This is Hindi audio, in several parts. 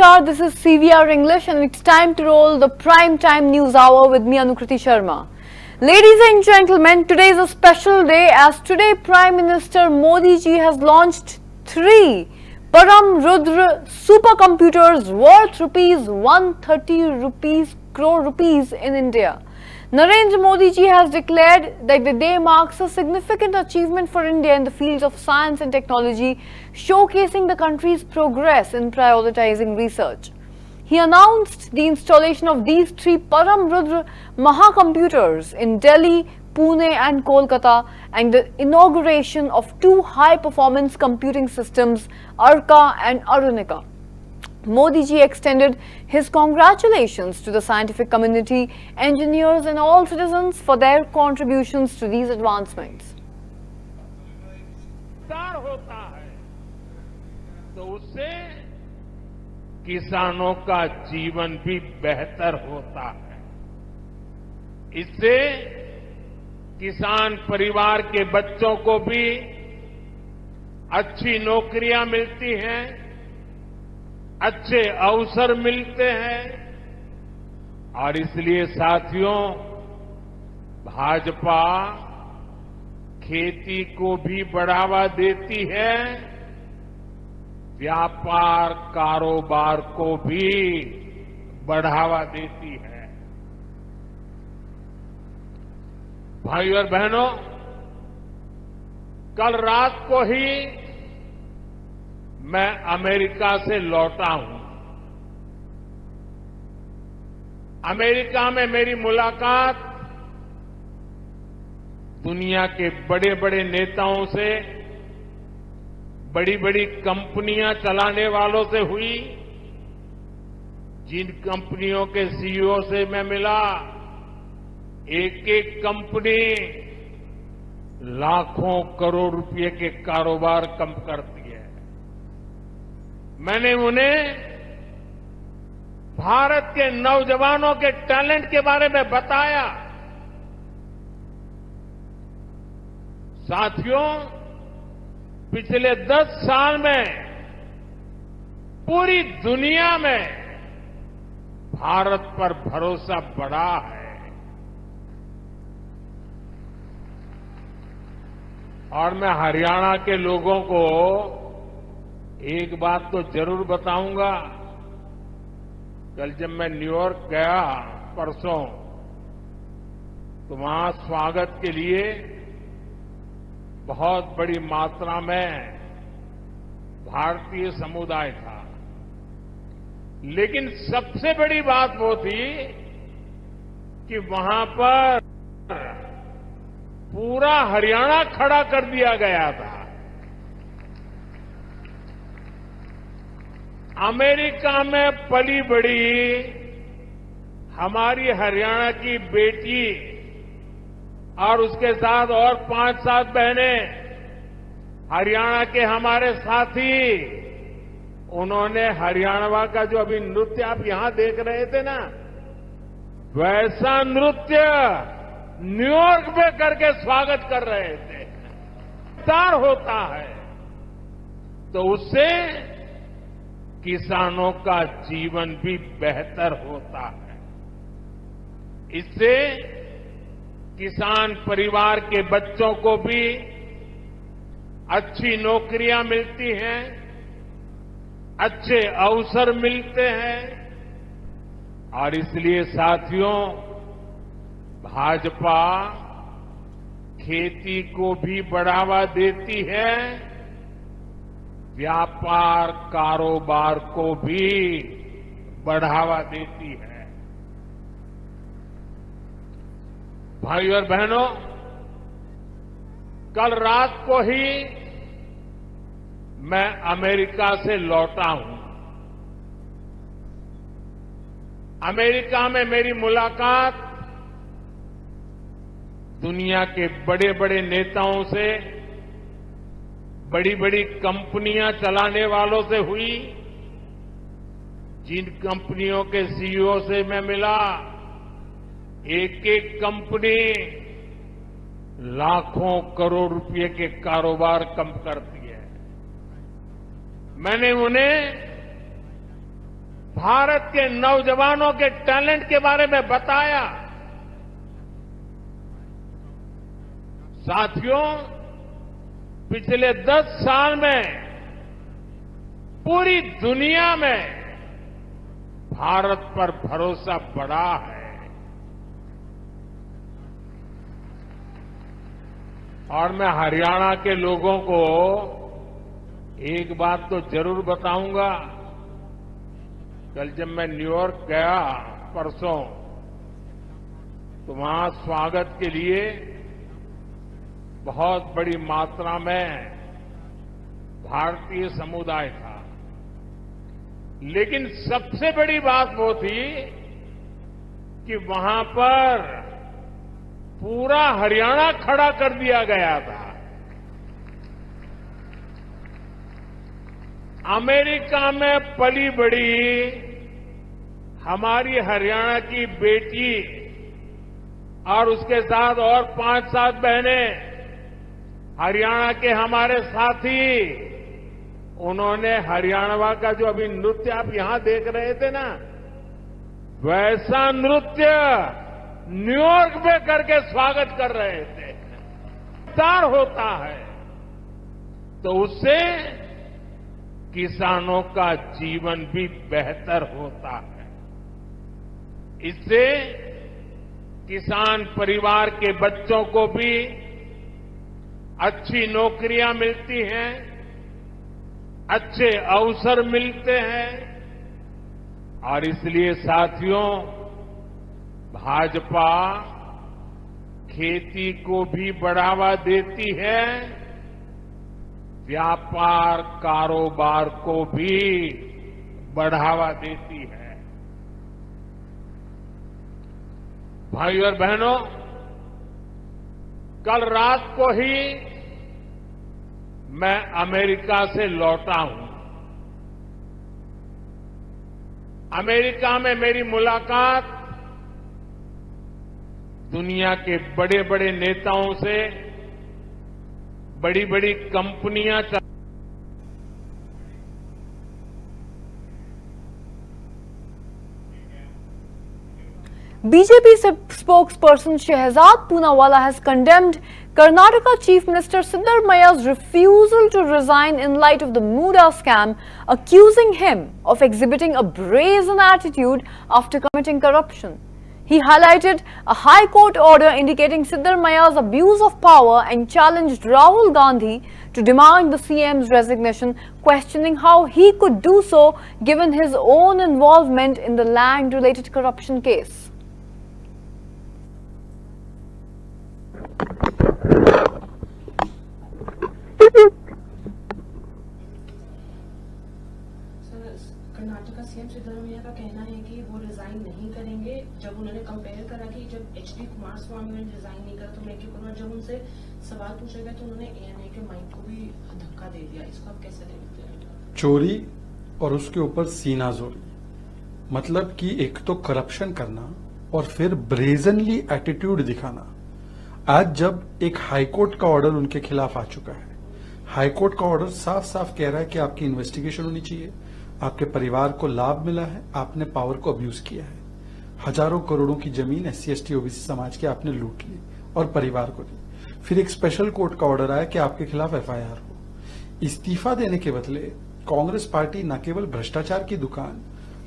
Namaskar, this is CVR English and it's time to roll the prime time news hour with me Anukriti Sharma. Ladies and gentlemen, today is a special day as today Prime Minister Modi ji has launched 3 Param Rudra supercomputers worth rupees 130 crore rupees in India. Narendra Modi ji has declared that the day marks a significant achievement for India in the fields of science and technology, showcasing the country's progress in prioritizing research. He announced the installation of these 3 Param Rudra Mahacomputers in Delhi, Pune and Kolkata and the inauguration of 2 high-performance computing systems, Arka and Arunika. Modi ji extended his congratulations to the scientific community, engineers and all citizens for their contributions to these advancements. होता है तो उससे किसानों का जीवन भी बेहतर होता है। इससे किसान परिवार के बच्चों को भी अच्छी नौकरियां मिलती हैं, अच्छे अवसर मिलते हैं और इसलिए साथियों भाजपा खेती को भी बढ़ावा देती है, व्यापार कारोबार को भी बढ़ावा देती है। भाइयों और बहनों, कल रात को ही मैं अमेरिका से लौटा हूं। अमेरिका में मेरी मुलाकात दुनिया के बड़े बड़े नेताओं से, बड़ी बड़ी कंपनियां चलाने वालों से हुई। जिन कंपनियों के सीईओ से मैं मिला, एक एक कंपनी लाखों करोड़ रुपए के कारोबार कम करती है। मैंने उन्हें भारत के नौजवानों के टैलेंट के बारे में बताया। साथियों, पिछले 10 साल में पूरी दुनिया में भारत पर भरोसा बढ़ा है और मैं हरियाणा के लोगों को एक बात तो जरूर बताऊंगा। कल जब मैं न्यूयॉर्क गया परसों, तो वहां स्वागत के लिए बहुत बड़ी मात्रा में भारतीय समुदाय था। लेकिन सबसे बड़ी बात वो थी कि वहां पर पूरा हरियाणा खड़ा कर दिया गया था। अमेरिका में पली बड़ी हमारी हरियाणा की बेटी और उसके साथ और 5-7 बहनें, हरियाणा के हमारे साथी, उन्होंने हरियाणा का जो अभी नृत्य आप यहां देख रहे थे ना, वैसा नृत्य न्यूयॉर्क में करके स्वागत कर रहे थे। विस्तार होता है तो उससे किसानों का जीवन भी बेहतर होता है। इससे किसान परिवार के बच्चों को भी अच्छी नौकरियां मिलती हैं, अच्छे अवसर मिलते हैं और इसलिए साथियों भाजपा खेती को भी बढ़ावा देती है, व्यापार कारोबार को भी बढ़ावा देती है। भाइयों और बहनों, कल रात को ही मैं अमेरिका से लौटा हूं। अमेरिका में मेरी मुलाकात दुनिया के बड़े बड़े नेताओं से, बड़ी बड़ी कंपनियां चलाने वालों से हुई। जिन कंपनियों के सीईओ से मैं मिला, एक एक कंपनी लाखों करोड़ रुपए के कारोबार कम करती है। मैंने उन्हें भारत के नौजवानों के टैलेंट के बारे में बताया। साथियों, पिछले 10 साल में पूरी दुनिया में भारत पर भरोसा बढ़ा है। और मैं हरियाणा के लोगों को एक बात तो जरूर बताऊंगा। कल जब मैं न्यूयॉर्क गया परसों, तो वहां स्वागत के लिए बहुत बड़ी मात्रा में भारतीय समुदाय था। लेकिन सबसे बड़ी बात वो थी कि वहां पर पूरा हरियाणा खड़ा कर दिया गया था। अमेरिका में पली बड़ी हमारी हरियाणा की बेटी और उसके साथ और 5-7 बहनें, हरियाणा के हमारे साथी, उन्होंने हरियाणा का जो अभी नृत्य आप यहां देख रहे थे ना, वैसा नृत्य न्यूयॉर्क में करके स्वागत कर रहे थे। तार होता है तो उससे किसानों का जीवन भी बेहतर होता है। इससे किसान परिवार के बच्चों को भी अच्छी नौकरियां मिलती हैं, अच्छे अवसर मिलते हैं। और इसलिए साथियों, भाजपा खेती को भी बढ़ावा देती है, व्यापार कारोबार को भी बढ़ावा देती है। भाइयों और बहनों, कल रात को ही मैं अमेरिका से लौटा हूं। अमेरिका में मेरी मुलाकात दुनिया के बड़े बड़े नेताओं से, बड़ी बड़ी कंपनियां BJP spokesperson Shehzad Poonawalla has condemned Karnataka Chief Minister Siddaramaya's refusal to resign in light of the Muda scam, accusing him of exhibiting a brazen attitude after committing corruption. He highlighted a High Court order indicating Siddaramaya's abuse of power and challenged Rahul Gandhi to demand the CM's resignation, questioning how he could do so given his own involvement in the land-related corruption case. Karnataka CM Siddaramaiah का कहना है कि वो रिजाइन नहीं करेंगे। जब उन्होंने कंपेयर करा कि जब एचडी कुमारस्वामी ने रिजाइन नहीं करा तो मैं क्यों करूंगा, जब उनसे सवाल पूछा गया तो उन्होंने एएनए के माइक को भी धक्का दे दिया। इसको आप कैसे देखते हैं? चोरी और उसके ऊपर सीना जोरी, मतलब कि एक तो करप्शन करना और फिर ब्रेजनली एटीट्यूड दिखाना। आज जब एक हाईकोर्ट का ऑर्डर उनके खिलाफ आ चुका है, हाईकोर्ट का ऑर्डर साफ साफ कह रहा है कि आपकी इन्वेस्टिगेशन होनी चाहिए, आपके परिवार को लाभ मिला है, आपने पावर को अब्यूज किया है, हजारों करोड़ों की जमीन एससी एसटी ओबीसी समाज की आपने लूट ली और परिवार को दी। फिर एक स्पेशल कोर्ट का ऑर्डर आया कि आपके खिलाफ एफआईआर हो। इस्तीफा देने के बदले कांग्रेस पार्टी न केवल भ्रष्टाचार की दुकान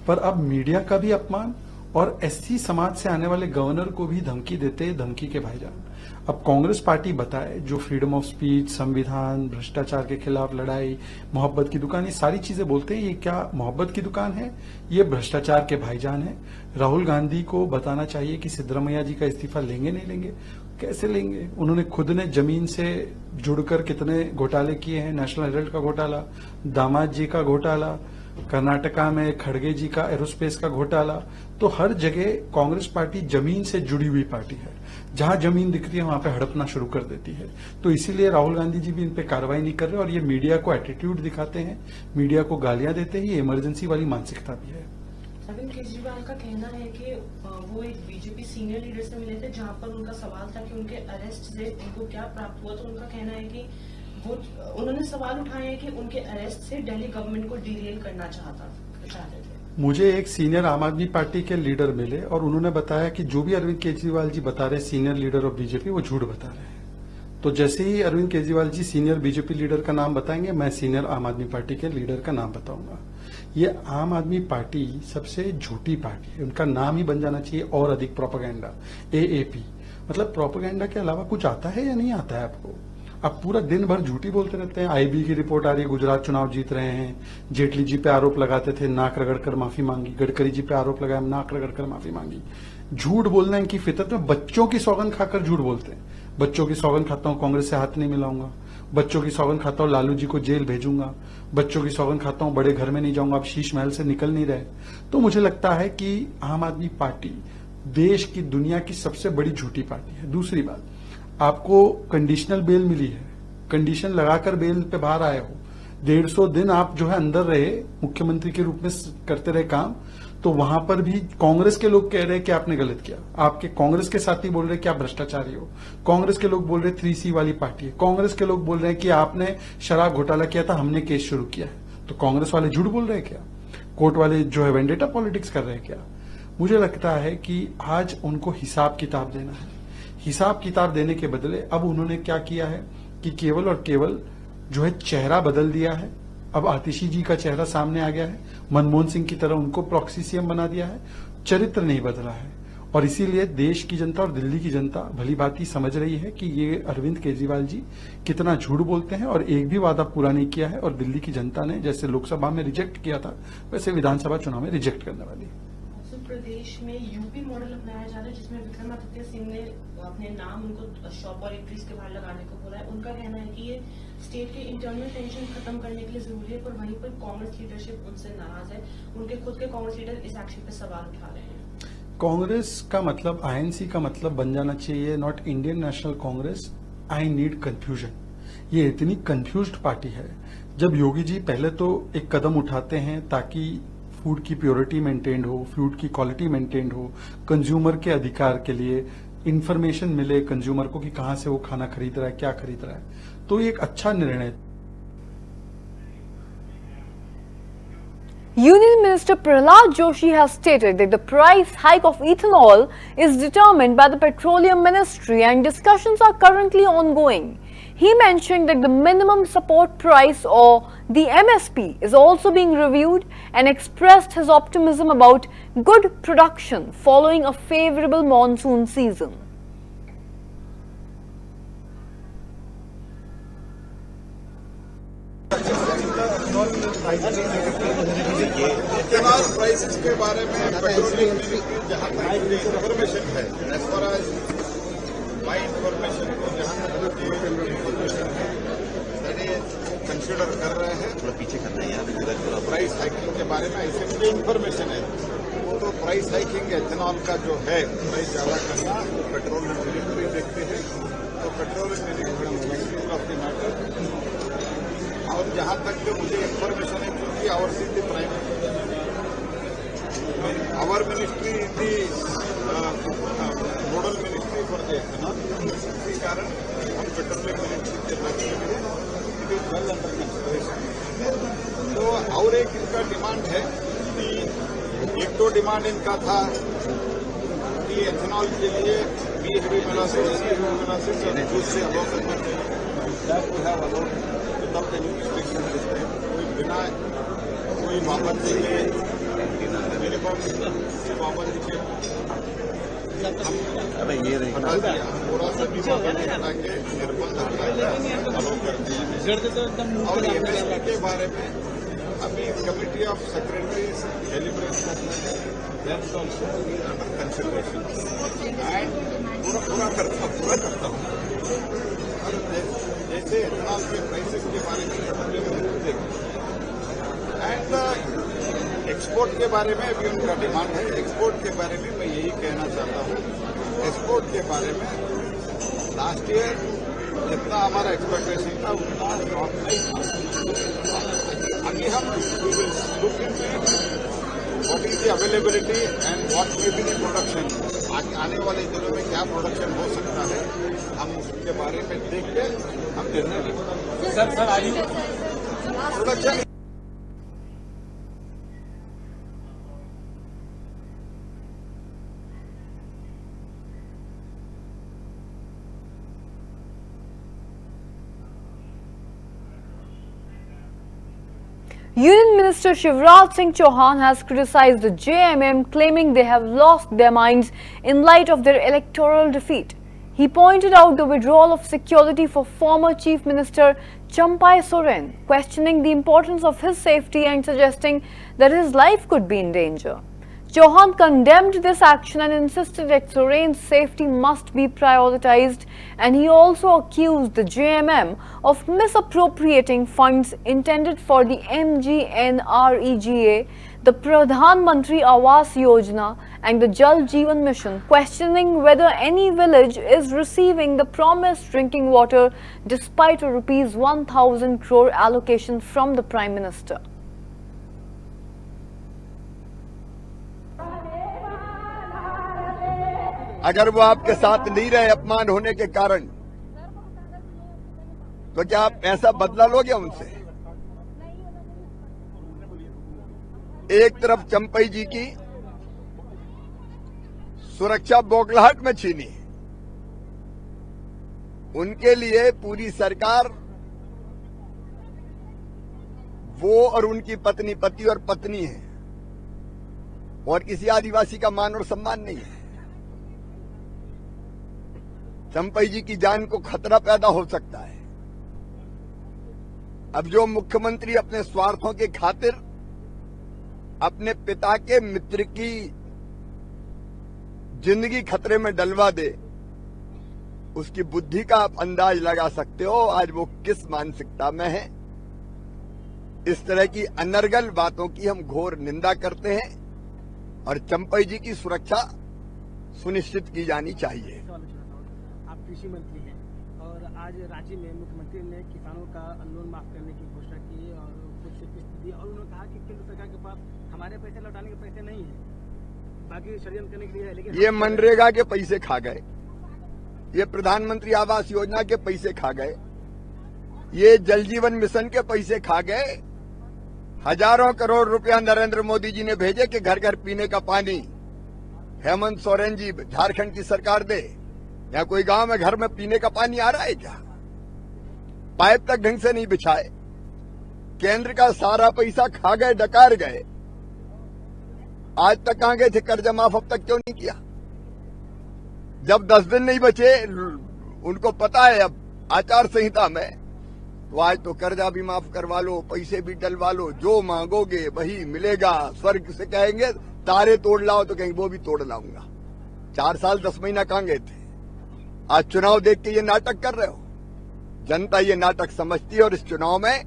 पर अब मीडिया का भी अपमान और एससी समाज से आने वाले गवर्नर को भी धमकी देते, धमकी के भाईजान। अब कांग्रेस पार्टी बताए जो फ्रीडम ऑफ स्पीच, संविधान, भ्रष्टाचार के खिलाफ लड़ाई, मोहब्बत की दुकान, ये सारी चीजें बोलते हैं, ये क्या मोहब्बत की दुकान है? ये भ्रष्टाचार के भाईजान है। राहुल गांधी को बताना चाहिए कि सिद्धरामैया जी का इस्तीफा लेंगे नहीं लेंगे। कैसे लेंगे? उन्होंने खुद ने जमीन से जुड़कर कितने घोटाले किए हैं, नेशनल हेराल्ड का घोटाला, दामाद जी का घोटाला, कर्नाटका में खड़गे जी का एरोस्पेस का घोटाला। तो हर जगह कांग्रेस पार्टी जमीन से जुड़ी हुई पार्टी है, जहां जमीन दिख रही है वहां पे हड़पना शुरू कर देती है। तो इसीलिए राहुल गांधी जी भी इन पे कार्रवाई नहीं कर रहे और ये मीडिया को एटीट्यूड दिखाते हैं, मीडिया को गालियां देते हैं। ये इमरजेंसी वाली मानसिकता भी है। अरविंद केजरीवाल का कहना है कि वो एक बीजेपी सीनियर लीडर से मिले थे, जहां पर उनका सवाल था कि उनके अरेस्ट से उनको क्या प्राप्त हुआ। तो उनका कहना है कि वो, उन्होंने सवाल उठाए हैं कि उनके अरेस्ट से दिल्ली गवर्नमेंट को डीरेल करना चाहते थे। मुझे एक सीनियर आम आदमी पार्टी के लीडर मिले और उन्होंने बताया कि जो भी अरविंद केजरीवाल जी बता रहे हैं सीनियर लीडर ऑफ बीजेपी, वो झूठ बता रहे हैं। तो जैसे ही Arvind Kejriwal ji senior BJP leader का नाम बताएंगे, मैं सीनियर आम आदमी पार्टी के लीडर का नाम बताऊंगा। ये आम आदमी पार्टी सबसे झूठी पार्टी है, उनका नाम ही बन जाना चाहिए और अधिक प्रोपेगेंडा, एएपी। मतलब प्रोपेगेंडा के अलावा कुछ आता है या नहीं आता है आपको? आप पूरा दिन भर झूठी बोलते रहते हैं। आईबी की रिपोर्ट आ रही है, गुजरात चुनाव जीत रहे हैं। जेटली जी पे आरोप लगाते थे, नाक रगड़कर माफी मांगी। गडकरी जी पे आरोप लगाया, नाक रगड़कर माफी मांगी। झूठ बोलना इनकी फितरत में। बच्चों की सौगंध खाकर झूठ बोलते हैं। बच्चों की सौगंध खाता हूं कांग्रेस से हाथ नहीं मिलाऊंगा, बच्चों की सौगंध खाता हूं लालू जी को जेल भेजूंगा, बच्चों की सौगंध खाता हूं बड़े घर में नहीं जाऊंगा, आप शीश महल से निकल नहीं रहे। तो मुझे लगता है कि आम आदमी पार्टी देश की दुनिया की सबसे बड़ी झूठी पार्टी है। दूसरी बात, आपको कंडीशनल बेल मिली है, कंडीशन लगाकर बेल पे बाहर आए हो। 150 दिन आप जो है अंदर रहे, मुख्यमंत्री के रूप में करते रहे काम। तो वहां पर भी कांग्रेस के लोग कह रहे हैं कि आपने गलत किया, आपके कांग्रेस के साथी बोल रहे हैं कि आप भ्रष्टाचारी हो, कांग्रेस के लोग बोल रहे हैं 3C वाली पार्टी है, कांग्रेस के लोग बोल रहे हैं कि आपने शराब घोटाला किया था, हमने केस शुरू किया है। तो कांग्रेस वाले झूठ बोल रहे हैं क्या? कोर्ट वाले जो है वेंडेटा पॉलिटिक्स कर रहे हैं क्या? मुझे लगता है कि आज उनको हिसाब किताब देना है। हिसाब किताब देने के बदले अब उन्होंने क्या किया है कि केवल और केवल जो है चेहरा बदल दिया है। अब आतिशी जी का चेहरा सामने आ गया है, मनमोहन सिंह की तरह उनको प्रॉक्सी सीएम बना दिया है, चरित्र नहीं बदला है। और इसीलिए देश की जनता और दिल्ली की जनता भली भांति समझ रही है कि ये अरविंद केजरीवाल जी कितना झूठ बोलते हैं और एक भी वादा पूरा नहीं किया है। और दिल्ली की जनता ने जैसे लोकसभा में रिजेक्ट किया था, वैसे विधानसभा चुनाव में रिजेक्ट करने वाली है। उत्तर प्रदेश में यूपी मॉडल अपनाया जा रहा है, जिसमें विक्रमादित्य सिंह ने अपने नाम उनको शॉप और इक्ट्रीज के बाहर लगाने को बोला है। उनका कहना है कि ये स्टेट के इंटरनल टेंशन खत्म करने के लिए जरूरी है, पर वहीं पर कांग्रेस लीडरशिप उनसे नाराज है। उनके खुद के कांग्रेस लीडर इस एक्शन पे सवाल उठा रहे हैं। कांग्रेस का मतलब, आईएनसी का मतलब बन जाना चाहिए not Indian national Congress, I need confusion. ये इतनी कंफ्यूज्ड पार्टी है। जब योगी जी पहले तो एक कदम उठाते हैं ताकि फूड की प्योरिटी मेंटेन्ड हो, फूड की क्वालिटी मेंटेन्ड हो, कंज्यूमर के अधिकार के लिए इंफॉर्मेशन मिले कंज्यूमर को कि कहां से वो खाना खरीद रहा है, क्या खरीद रहा है, तो ये एक अच्छा निर्णय। Union Minister Prahlad Joshi has stated that the price hike of ethanol is determined by the Petroleum Ministry and discussions are currently ongoing. He mentioned that the minimum support price or the MSP is also being reviewed and expressed his optimism about good production following a favorable monsoon season. Ethanol prices के बारे में पेट्रोलियम मिनिस्ट्री जहां तक मुझे इन्फॉर्मेशन है, as far as my information को जहां तक कंसिडर कर रहे हैं, थोड़ा पीछे करना है यार, प्राइस हाइकिंग के बारे में ऐसे मुझे इन्फॉर्मेशन है। तो प्राइस हाइकिंग एथेनॉल का जो है प्राइस ज्यादा करना पेट्रोलियम मिनिस्ट्री देखते हैं। तो petroleum ministry of the matter. और जहां तक जो मुझे इन्फॉर्मेशन है, क्योंकि our city prime hour ministry the nodal ministry for the ethanol, इसके कारण हम पेट्रोलियम मिनिस्ट्री के लगे हुए it is well under consideration. तो और एक इनका डिमांड है कि एक तो डिमांड इनका था कि एथेनॉल के लिए बी हेवी मोलासिस और दूध से अलाउ करना चाहिए। तब कोई बिना कोई पाबंदी के मिनिमम पाबंदी के हम ये हटा दिया, पूरा सभी पाबंदी हटा के निर्बंध अलाउ कर दिया। और एमएसपी के बारे में अभी committee of secretaries deliberate under consideration and पूरा करता हूँ। जैसे इथेनॉल के प्राइसेस के बारे में एंड एक्सपोर्ट के बारे में भी उनका डिमांड है। एक्सपोर्ट के बारे में मैं यही कहना चाहता हूँ, एक्सपोर्ट के बारे में लास्ट ईयर जितना हमारा एक्सपेक्टेशन था उतना ड्रॉप नहीं था। अभी हम look into what is the availability and what may be the production. आने वाले दिनों में क्या प्रोडक्शन हो सकता है, हम उसके बारे में देख के हम निर्णय लेंगे। Sir production Union Minister Shivraj Singh Chauhan has criticized the JMM, claiming they have lost their minds in light of their electoral defeat. He pointed out the withdrawal of security for former Chief Minister Champai Soren, questioning the importance of his safety and suggesting that his life could be in danger. Chauhan condemned this action and insisted that Soren's safety must be prioritized, and he also accused the JMM of misappropriating funds intended for the MGNREGA, the Pradhan Mantri Awas Yojana and the Jal Jeevan Mission, questioning whether any village is receiving the promised drinking water despite a Rs 1,000 crore allocation from the Prime Minister. अगर वो आपके साथ नहीं रहे अपमान होने के कारण, तो क्या आप ऐसा बदला लोगे उनसे? एक तरफ चंपई जी की सुरक्षा बौखलाहट में छीनी, उनके लिए पूरी सरकार, वो और उनकी पत्नी, पति और पत्नी है, और किसी आदिवासी का मान और सम्मान नहीं है। चंपई जी की जान को खतरा पैदा हो सकता है। अब जो मुख्यमंत्री अपने स्वार्थों के खातिर अपने पिता के मित्र की जिंदगी खतरे में डलवा दे, उसकी बुद्धि का आप अंदाज लगा सकते हो आज वो किस मानसिकता में है। इस तरह की अनर्गल बातों की हम घोर निंदा करते हैं और चंपई जी की सुरक्षा सुनिश्चित की जानी चाहिए। आप कृषि मंत्री हैं और आज रांची में मुख्यमंत्री ने किसानों का लोन माफ करने की घोषणा की और कुछ किस्त दी और उन्होंने कहा कि केंद्र सरकार के पास हमारे पैसे लौटाने के पैसे नहीं है, बाकी षड्यंत्र करने के लिए है। लेकिन ये मनरेगा के पैसे खा गए, ये प्रधानमंत्री आवास योजना के पैसे खा गए, ये जल जीवन मिशन के पैसे खा गए। हजारों करोड़ रुपया नरेंद्र मोदी जी ने भेजे कि घर घर पीने का पानी हेमंत सोरेन जी झारखंड की सरकार दे। या कोई गांव में घर में पीने का पानी आ रहा है क्या? पाइप तक ढंग से नहीं बिछाए। केंद्र का सारा पैसा खा गए, डकार गए। आज तक कहां गए थे कर्जा माफ, अब तक क्यों नहीं किया? जब 10 दिन नहीं बचे, उनको पता है अब आचार संहिता में, तो आज तो कर्जा भी माफ करवा लो, पैसे भी डलवा लो, जो मांगोगे वही मिलेगा। स्वर्ग से कहेंगे तारे तोड़ लाओ तो कहेंगे वो भी तोड़ लाऊंगा। 4 साल 10 महीना कहां गए थे? आज चुनाव देख के ये नाटक कर रहे हो। जनता ये नाटक समझती है और इस चुनाव में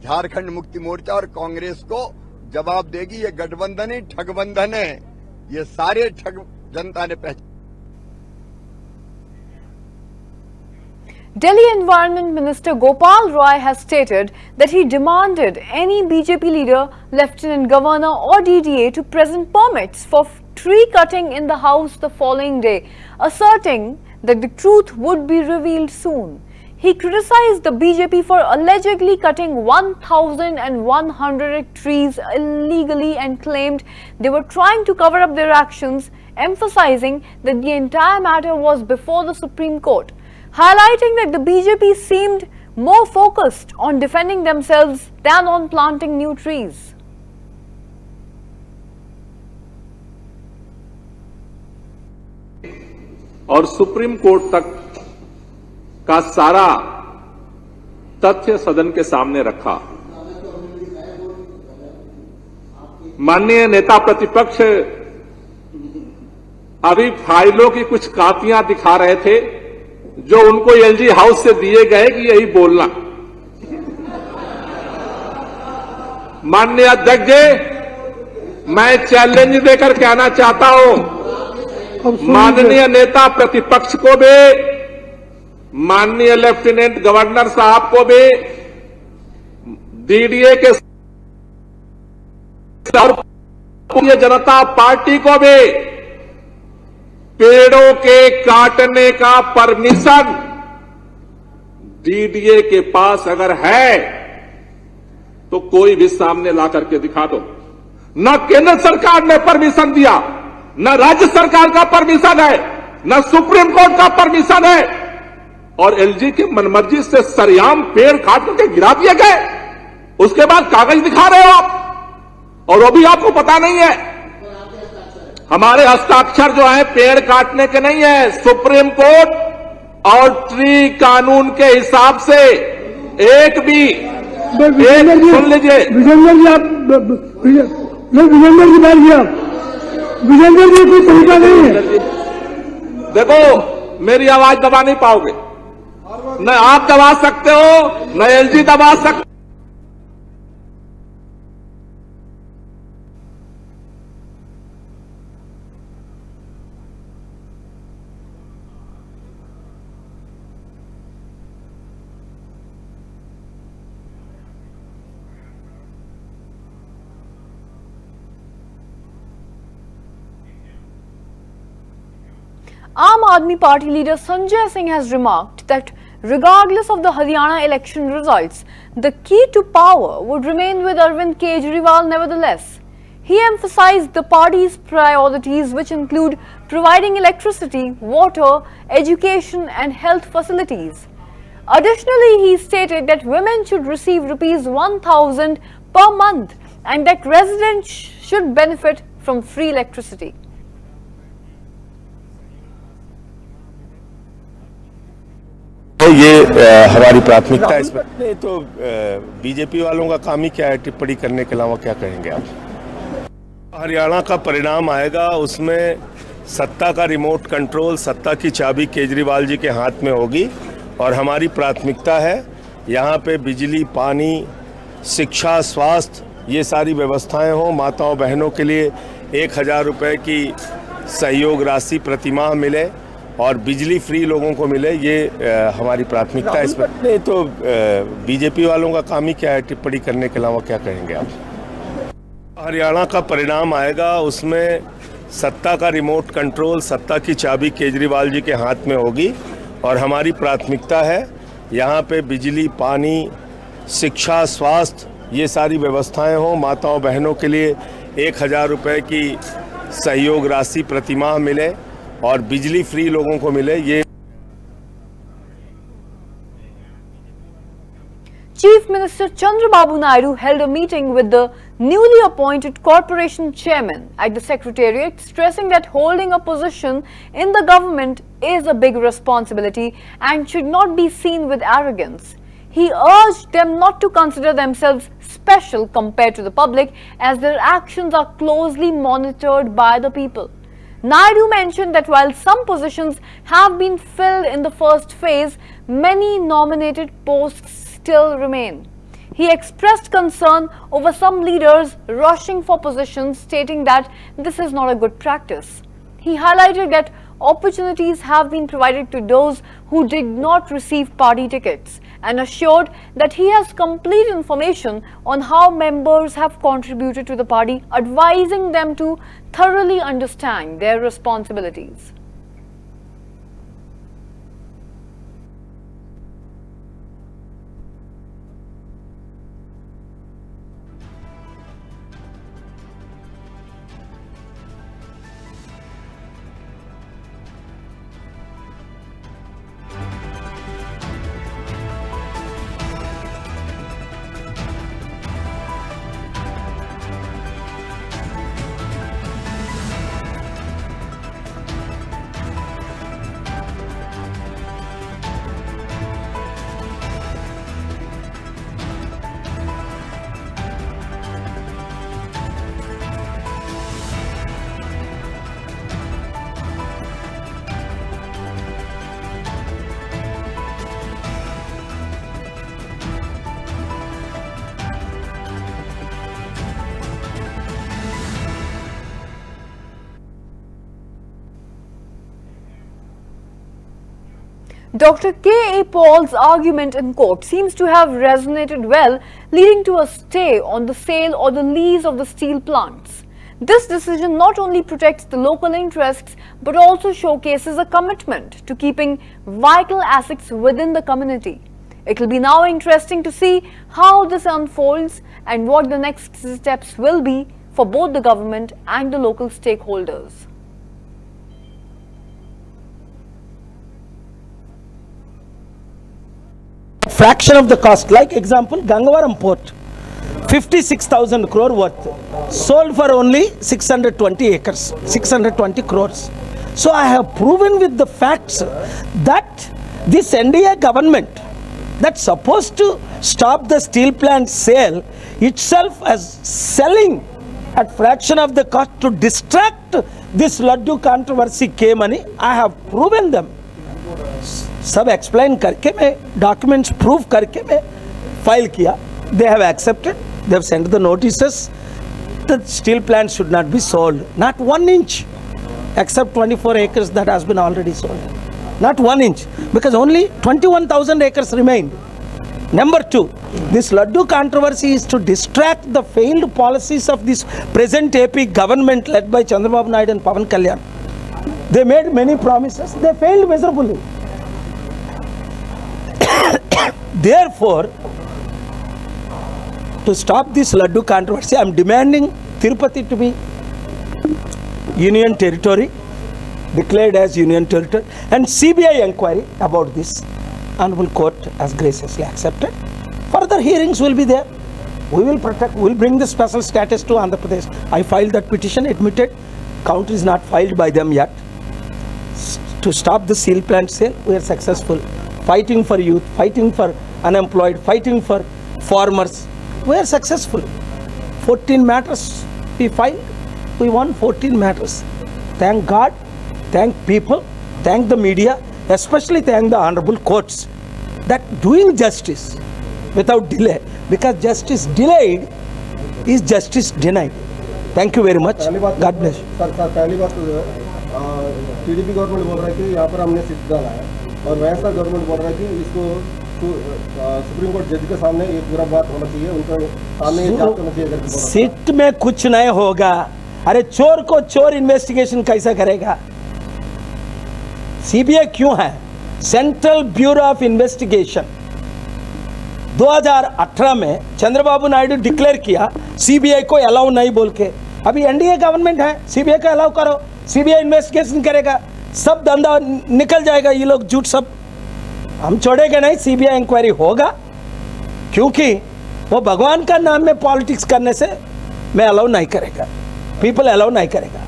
झारखंड मुक्ति मोर्चा और कांग्रेस को जवाब देगी। ये गठबंधन ही ठगबंधन है, ये सारे ठग जनता ने पहचान। Delhi Environment Minister Gopal Roy has stated that he demanded any BJP leader, Lieutenant Governor or DDA to present permits for tree cutting in the House the following day, asserting that the truth would be revealed soon. He criticized the BJP for allegedly cutting 1,100 trees illegally and claimed they were trying to cover up their actions, emphasizing that the entire matter was before the Supreme Court, highlighting that the BJP seemed more focused on defending themselves than on planting new trees. और सुप्रीम कोर्ट तक का सारा तथ्य सदन के सामने रखा। माननीय नेता प्रतिपक्ष अभी फाइलों की कुछ कापियां दिखा रहे थे जो उनको एलजी हाउस से दिए गए कि यही बोलना। माननीय अध्यक्ष जी, मैं चैलेंज देकर कहना चाहता हूं माननीय नेता प्रतिपक्ष को भी, माननीय लेफ्टिनेंट गवर्नर साहब को भी, डीडीए के भारतीय जनता पार्टी को भी पेड़ों के काटने का परमिशन डीडीए के पास अगर है तो कोई भी सामने ला करके दिखा दो। न केंद्र सरकार ने परमिशन दिया, न राज्य सरकार का परमिशन है, न सुप्रीम कोर्ट का परमिशन है, और एलजी की मनमर्जी से सरेआम पेड़ काट करके गिरा दिए गए। उसके बाद कागज दिखा रहे हो आप, और वो भी आपको पता नहीं है। हमारे हस्ताक्षर जो है पेड़ काटने के नहीं है, सुप्रीम कोर्ट और ट्री कानून के हिसाब से एक भी सुन लीजिए विजेंद्र जी, आप विजेंद्र जी बात किया, विजेंद्र जी कोई तरीका नहीं है। देखो मेरी आवाज दबा नहीं पाओगे, न आप दबा सकते हो न एलजी दबा सकते। Aam Aadmi Party leader Sanjay Singh has remarked that regardless of the Haryana election results, the key to power would remain with Arvind Kejriwal nevertheless. He emphasized the party's priorities, which include providing electricity, water, education and health facilities. Additionally, he stated that women should receive rupees 1,000 per month and that residents should benefit from free electricity. ये हमारी प्राथमिकता है। इसमें नहीं तो बीजेपी वालों का काम ही क्या है, टिप्पणी करने के अलावा क्या कहेंगे आप? हरियाणा का परिणाम आएगा, उसमें सत्ता का रिमोट कंट्रोल, सत्ता की चाबी केजरीवाल जी के हाथ में होगी और हमारी प्राथमिकता है यहाँ पे बिजली, पानी, शिक्षा, स्वास्थ्य, ये सारी व्यवस्थाएं हों। माताओं बहनों के लिए 1,000 रुपये की सहयोग राशि प्रतिमाह मिले और बिजली फ्री लोगों को मिले, ये हमारी प्राथमिकता है। इसमें नहीं तो बीजेपी वालों का काम ही क्या है, टिप्पणी करने के अलावा क्या कहेंगे आप? हरियाणा का परिणाम आएगा, उसमें सत्ता का रिमोट कंट्रोल, सत्ता की चाबी केजरीवाल जी के हाथ में होगी और हमारी प्राथमिकता है यहाँ पे बिजली, पानी, शिक्षा, स्वास्थ्य, ये सारी व्यवस्थाएं हों। माताओं बहनों के लिए 1,000 रुपये की सहयोग राशि प्रतिमाह मिले और बिजली फ्री लोगों को मिले, ये। Chief Minister Chandrababu Naidu held a meeting with the newly appointed corporation chairman at the Secretariat, stressing that holding a position in the government is a big responsibility and should not be seen with arrogance. He urged them not to consider themselves special compared to the public, as their actions are closely monitored by the people. Naidu mentioned that while some positions have been filled in the first phase, many nominated posts still remain. He expressed concern over some leaders rushing for positions, stating that this is not a good practice. He highlighted that opportunities have been provided to those who did not receive party tickets and assured that he has complete information on how members have contributed to the party, advising them to thoroughly understand their responsibilities. Dr. K.A. Paul's argument in court seems to have resonated well, leading to a stay on the sale or the lease of the steel plants. This decision not only protects the local interests but also showcases a commitment to keeping vital assets within the community. It will be now interesting to see how this unfolds and what the next steps will be for both the government and the local stakeholders. Fraction of the cost, like example Gangavaram port. 56,000 crore worth, sold for only 620 acres, 620 crores. So I have proven with the facts that this NDA government that's supposed to stop the steel plant sale itself as selling at fraction of the cost to distract this Laddu controversy के money. I have proven them. सब एक्सप्लेन करके मैं डॉक्यूमेंट्स प्रूव करके मैं फाइल किया. They have accepted. They have sent the notices. The steel plant should not be sold. Not 1 inch, except 24 acres that has been already sold. Not 1 inch, because only 21,000 acres remain. Number 2, this Laddu controversy is to distract the failed policies of this present AP government led by Chandrababu Naidu and Pawan Kalyan. They made many promises. They failed miserably. Therefore, to stop this Laddu controversy, I am demanding Tirupati to be union territory, declared as union territory, and CBI inquiry about this. Honorable Court has graciously accepted. Further hearings will be there. We will protect, we will bring the special status to Andhra Pradesh. I filed that petition, admitted. Counter is not filed by them yet. To stop the steel plant sale, we are successful. Fighting for youth, fighting for unemployed, fighting for farmers. We are successful. 14 matters we filed. We won 14 matters. Thank God, thank people, thank the media, especially thank the honorable courts that doing justice without delay, because justice delayed is justice denied. Thank you very much. God bless you. Sir पहली बात टीडीपी गवर्नमेंट बोल रहा है कि यहाँ पर हमने सीट डाला है और वैसा गवर्नमेंट बोल रहा है कि इसको सुप्रीम कोर्ट जज के सामने ये पूरा बात होना चाहिए, उनका सामने ये जांच होना चाहिए. सीट में कुछ नहीं होगा. अरे चोर को चोर इन्वेस्टिगेशन कैसा करेगा? सीबीआई क्यों है? सेंट्रल ब्यूरो ऑफ इन्वेस्टिगेशन 2018 में चंद्रबाबू नायडू डिक्लेयर किया सीबीआई को अलाउ नहीं बोल के. अभी एनडीए गवर्नमेंट है, सीबीआई को अलाउ करो, सीबीआई इन्वेस्टिगेशन करेगा, सब धंधा निकल जाएगा. ये लोग झूठ सब हम छोड़ेंगे नहीं. सीबीआई इंक्वायरी होगा, क्योंकि वो भगवान का नाम में पॉलिटिक्स करने से मैं अलाउ नहीं करेगा, पीपल अलाउ नहीं करेगा.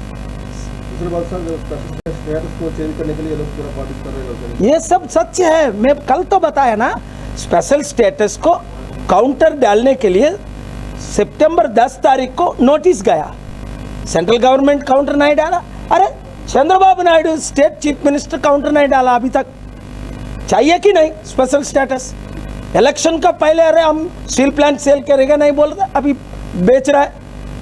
ये सब सच है. मैं कल तो बताया ना, स्पेशल स्टेटस को काउंटर डालने के लिए सितंबर 10 तारीख को नोटिस गया. सेंट्रल गवर्नमेंट काउंटर नहीं डाला. अरे Chandrababu Naidu state chief minister counter नहीं डाला अभी तक. चाहिए कि नहीं स्पेशल स्टेटस? इलेक्शन का पहले अरे हम स्टील प्लांट सेल करेगा नहीं बोल रहा, अभी बेच रहा है.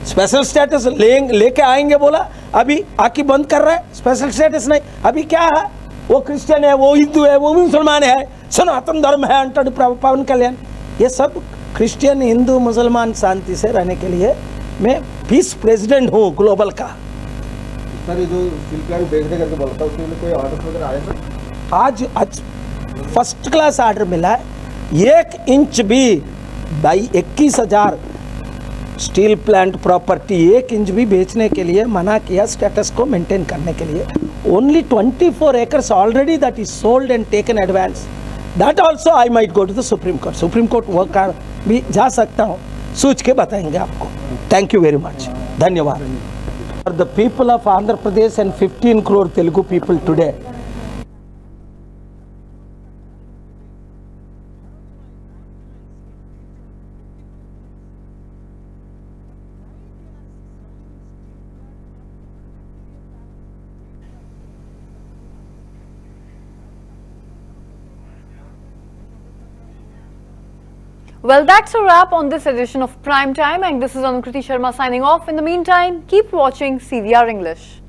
स्पेशल स्टेटस लेके आएंगे बोला, अभी आके बंद कर रहा है. स्पेशल स्टेटस नहीं. अभी क्या है? वो क्रिश्चियन है, वो हिंदू है, वो मुसलमान है, सनातन धर्म है अंटाडू पवन कल्याण. ये सब क्रिश्चियन, हिंदू, मुसलमान शांति से रहने के लिए मैं पीस प्रेसिडेंट हूँ ग्लोबल का. सर ये जो स्टील प्लांट बेचने करके बोलता है, उसके लिए कोई ऑर्डर वगैरह आया सर? आज फर्स्ट क्लास ऑर्डर मिला है. 1 इंच भी भाई 21,000 स्टील प्लांट प्रॉपर्टी 1 इंच भी बेचने के लिए मना किया, स्टेटस को मेंटेन करने के लिए. Only 24 acres already that is sold and taken advance. That also I might go to the supreme court. Supreme court वर्क भी जा सकता हूँ, सोच के बताएंगे आपको. Thank you very much. धन्यवाद. For the people of Andhra Pradesh and 15 crore Telugu people today, Well, that's a wrap on this edition of Prime Time, and this is Anukriti Sharma signing off. In the meantime, keep watching CVR English.